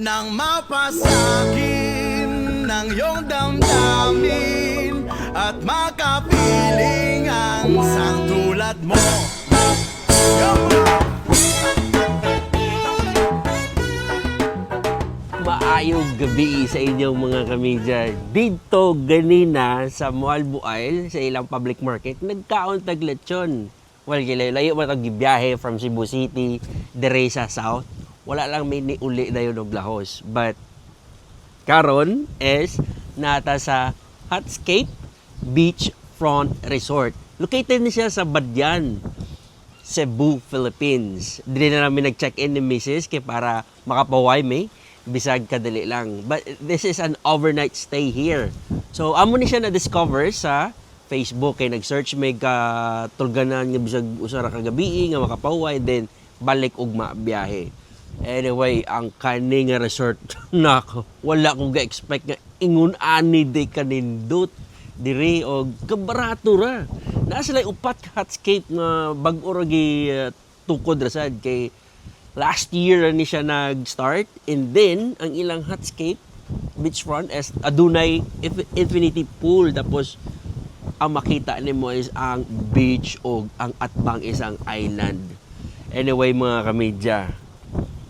nang mapasakin ng iyong damdamin at makapiling ang isang tulad mo. Maayong gabi sa inyong mga kamidya. Dito ganina sa Mual Buail, sa ilang public market, nagkaon tag lechon. Well, layo mo tag gibiyahe from Cebu City, dire sa South. Wala lang may niuli na yun ng Blahos. But, karon is nata sa Hatscape Beachfront Resort. Located na siya sa Badyan, Cebu, Philippines. Dili na namin nag-check-in ni Mrs. kaya para makapaway may bisag kadali lang. But this is an overnight stay here. So, amo ni siya na-discover sa Facebook. Kaya nag-search may katulganan nga bisag usara kagabi nga makapaway, then balik ugma biyahe. Anyway, ang kani nga resort nako, wala kong ga-expect nga ingon ani day kanindot diri og kabarato ra. Naa sila upat ka Hatscape nga bag-o ra gi tukod ra sad kay last year ni siya nag-start, and then ang ilang Hatscape beachfront is adunay infinity pool, tapos ang makita nimo is ang beach o ang atbang isang island. Anyway mga kamidya,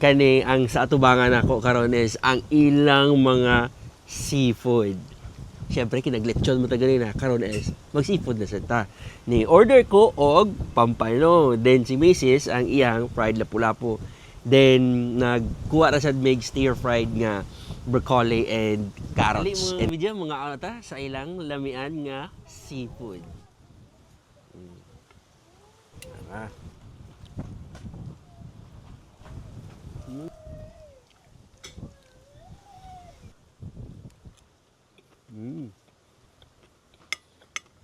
kani ang sa atubangan ako karon is ang ilang mga seafood. Siyempre kinaglechon mo ta ganina, karon is mag-seafood na sa ta. Ni order ko og pampano, then si Mrs. ang iyang fried lapu-lapu. Then nagkuha ra sad mig stir fried nga broccoli and carrots. And video mga ano ta sa ilang lamian nga seafood. Tara.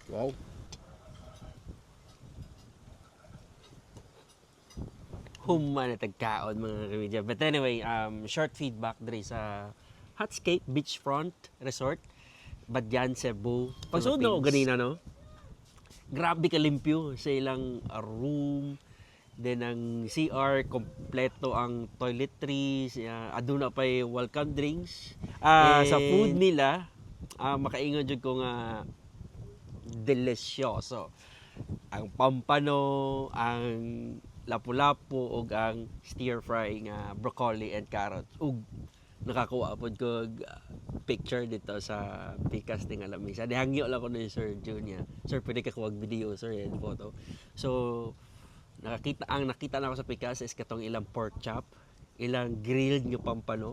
Wow. Human na tagkaon mga kamidya. But anyway, short feedback diri sa Hatscape Beachfront Resort, Badyan, Cebu. Pagsunod na ko ganina, no? Grabe kalimpyo sa ilang room. Then ang CR, kompleto ang toiletries. Aduna pa'y welcome drinks. Sa food nila, makaingon jud ko nga delisyoso. Ang pampano, ang lapu-lapu ug ang stir fry nga broccoli and carrots. Ug nakakuha pod ko picture dito sa Pikas ng Alamisa. Dihangyo lang ko ni Sir Junior. Sir, pwede ka kuwag video, sir, and photo. So, nakita na ako sa Pikas is katong ilang pork chop, ilang grilled nga pampano,